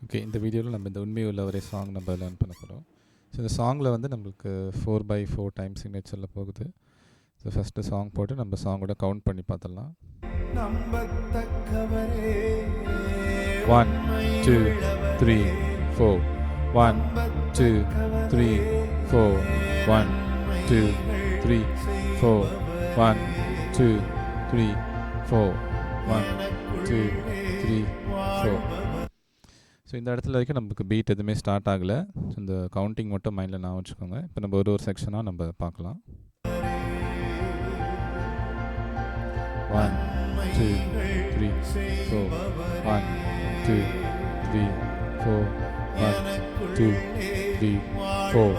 Okay, இந்த வீடியோவில் நம்ம இந்த உண்மை உள்ளவரே சாங் நம்ம லேர்ன் பண்ண போகிறோம். ஸோ இந்த சாங்கில் வந்து நம்மளுக்கு 4/4 டைம் சிக்னேச்சரில் போகுது. ஸோ ஃபஸ்ட்டு சாங் போட்டு நம்ம சாங்கோட கவுண்ட் பண்ணி பார்த்துடலாம். 1 2 3 4 1 2 3 4 1 2 3 4 1 2 3 4 1 2 3 4. ஸோ இந்த இடத்துல வரைக்கும் நமக்கு பீட் எதுவுமே ஸ்டார்ட் ஆகலை. ஸோ இந்த கவுண்டிங் மட்டும் மைண்டில் நான் வச்சுக்கோங்க. இப்போ நம்ம ஒரு செக்ஷனாக நம்ம பார்க்கலாம். 1 2 3 4 1 2 3 4 1 2 3 4.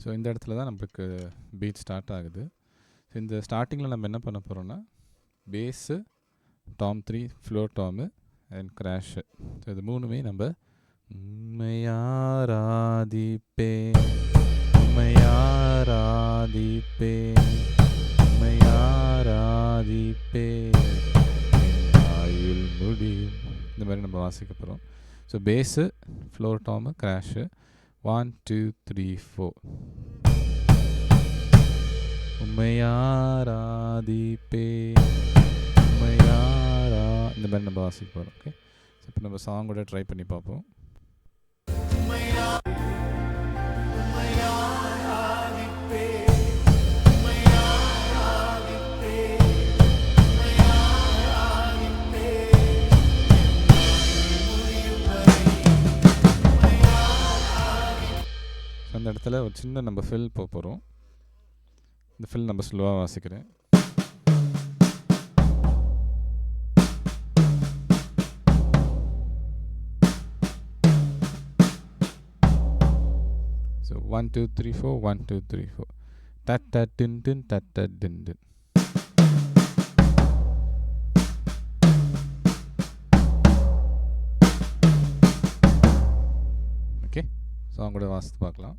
ஸோ இந்த இடத்துல தான் நம்மளுக்கு பீட் ஸ்டார்ட் ஆகுது. ஸோ இந்த ஸ்டார்டிங்கில் நம்ம என்ன பண்ண போகிறோன்னா bass, tom 3, floor tom and crash. So இது மூணுமே நம்ம உம்மையாராதிப்பே உம்மையாராதிப்பே உம்மையாராதிப்பே ஆயுள் முடியும், இந்த மாதிரி நம்ம வாசிக்க போகிறோம். So bass, floor tom, crash. 1 2 3 4 உம்மையாராதிப்பே உம்மையாரா, இந்த மாதிரி நம்ம வாசிக்க போகிறோம். ஓகே, ஸோ இப்போ நம்ம சாங்கோட ட்ரை பண்ணி பார்ப்போம். அந்த இடத்துல ஒரு சின்ன நம்ம ஃபில் போக போகிறோம். இந்த ஃபில் நம்ம ஸ்லோவாக வாசிக்கிறேன். ஸோ 1 2 3 4 1 2 3 4 டட் டட் டின் டின் டட் டட் டின் டின். ஓகே, சாங் கூட வாசித்து பார்க்கலாம்.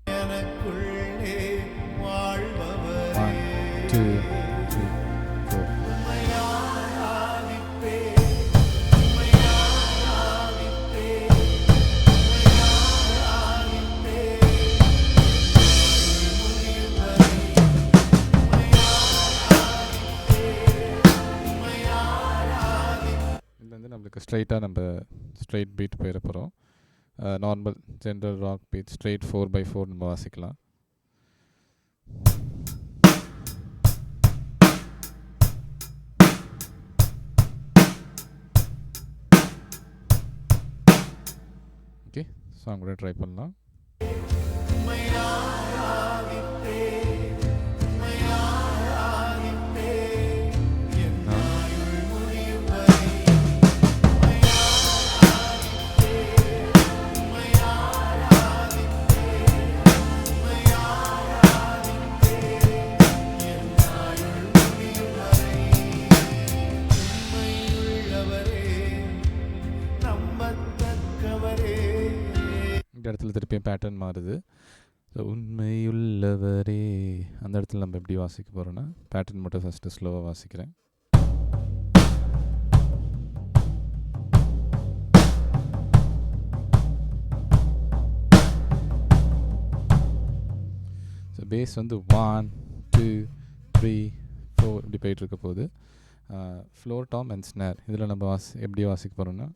1 2 3 4. இது வந்து நம்மளுக்கு ஸ்ட்ரைட்டாக நம்ம ஸ்ட்ரைட் பீட் போயிட போகிறோம். Normal general rock beat straight 4/4 நம்ம வாசிக்கலாம். ஓகே, சாங் கூட ட்ரை பண்ணலாம். இந்த இடத்துல திருப்பியும் பேட்டர்ன் மாறுது. ஸோ உண்மையுள்ளவரே, அந்த இடத்துல நம்ம எப்படி வாசிக்க போகிறோன்னா பேட்டர்ன் மட்டும் ஃபஸ்ட்டு ஸ்லோவாக வாசிக்கிறேன். ஸோ பேஸ் வந்து 1 2 3 4 இப்படி போயிட்டுருக்க போகுது. ஃப்ளோர் டாம் அண்ட் ஸ்னேர் இதில் நம்ம எப்படி வாசிக்க போகிறோன்னா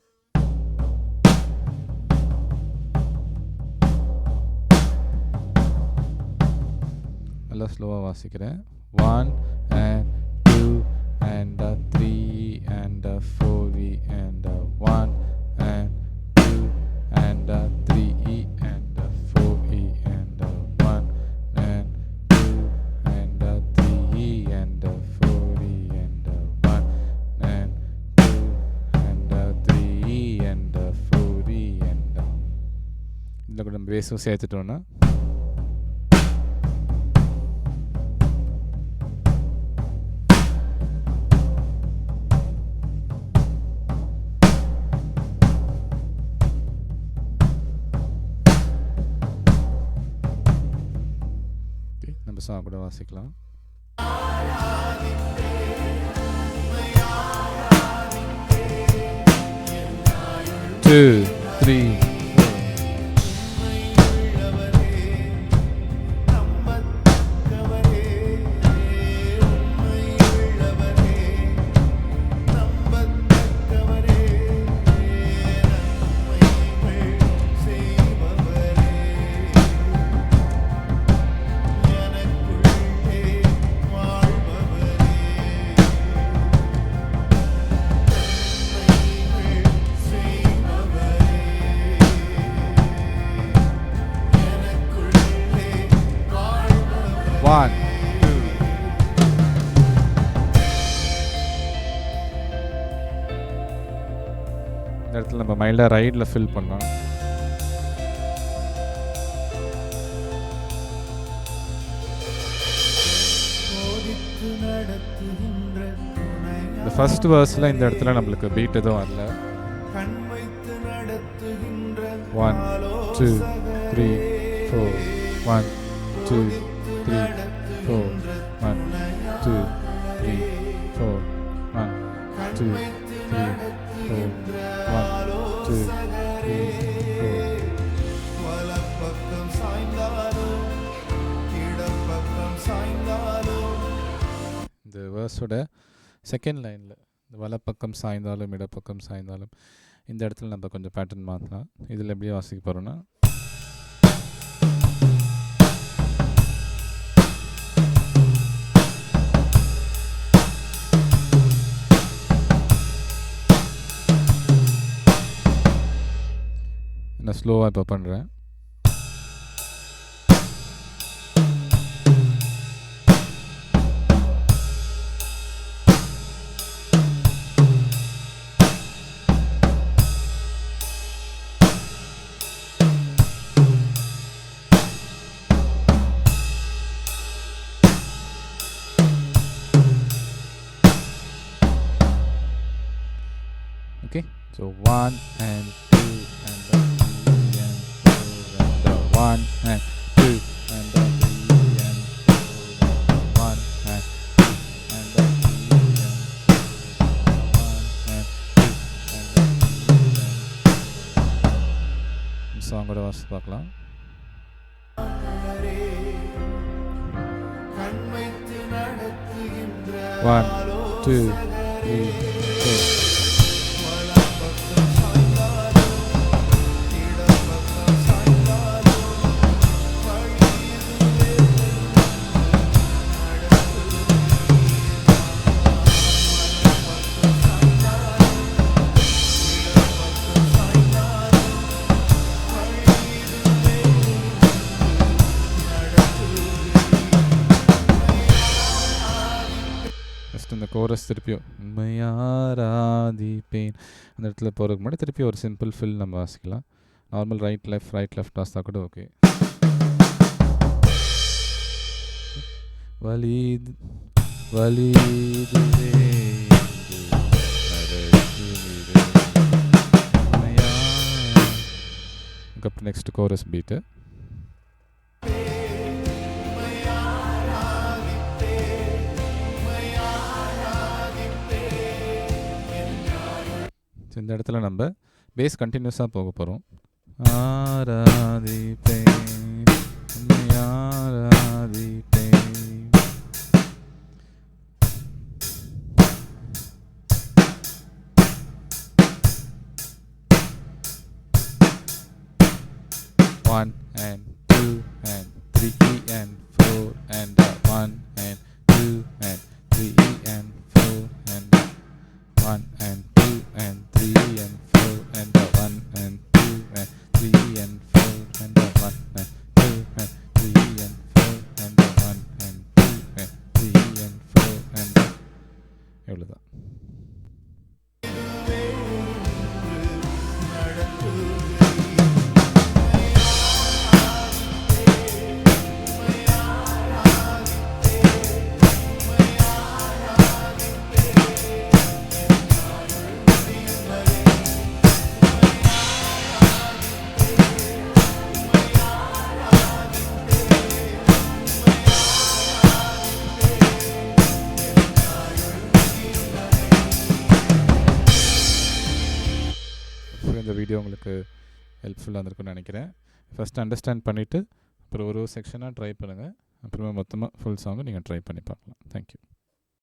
நல்லா ஸ்லோவாக வாசிக்கிறேன். 1 and 2 and 3 and 4 and 1 and 2 and 3 and 4 and 1 and 2 and 3 and 4 and 1 and 2 and 3 and 4 and இதில் கூட நம்ம பேஸும் சேர்த்துட்டோன்னா சாங் கூட வாசிக்கலாம். Two, three. One, two. இந்த இடத்துல நம்ம மைல்டாக ரைடில் ஃபில் பண்ணோம். இந்த ஃபர்ஸ்ட் வேர்ஸில் இந்த இடத்துல நம்மளுக்கு பீட் எதுவும் வரல. 1, 2, 3, 4. 1, 2, 3, 4. 1, 2, 3, 4. 1, 2, 3, 4. 1, 2, 3, 4. இந்த வேர்ஸோட செகண்ட் லைனில் இந்த வலப்பக்கம் சாய்ந்தாலும் இடப்பக்கம் சாய்ந்தாலும் இந்த இடத்துல நம்ம கொஞ்சம் பேட்டர்ன் மாற்றலாம். இதில் எப்படி வாசிக்க போகிறோன்னா, நான் ஸ்லோவாக இப்போ பண்ணுறேன். Okay, so 1 and 2 and the 3 and 4 and the 1 and 2 and the 3 and 4 and 1 and 2 and the 3 and 4 and 2 and the 3 and 4. Song கூட வாசி பார்க்கலாம். One, two, three, four. இந்த கோரஸ் திருப்பியும் உண்மையாராதிப்பேன் அந்த இடத்துல போகிறதுக்கு முன்னாடி திருப்பி ஒரு சிம்பிள் ஃபில் நம்ம வாசிக்கலாம். நார்மல் ரைட் லெஃப்ட் வாசித்தா கூட ஓகே. அதுக்கப்புறம் நெக்ஸ்ட் கோரஸ் பீட்டு. இந்த இடத்துல நம்ம பேஸ் கண்டினியூஸாக போக போகிறோம். ஆராதிப்பேன் ஆராதிப்பேன். One and two and three and four and 1 and 2 and 3 and 4 and 1 and 2 and 3 and 4 and 1 and 2 and 3 and 4 and 1 and 2 and 3 and 4 and 1 and 2 and 3 and 4 and எவ்வளோதான். Video உங்களுக்கு ஹெல்ப்ஃபுல்லாக இருந்திருக்குன்னு நினைக்கிறேன். ஃபஸ்ட்டு அண்டர்ஸ்டாண்ட் பண்ணிவிட்டு அப்புறம் ஒரு செக்ஷனாக try பண்ணுங்கள். அப்புறமா மொத்தமாக ஃபுல் சாங்கும் நீங்கள் ட்ரை பண்ணி பார்க்கலாம். தேங்க்யூ.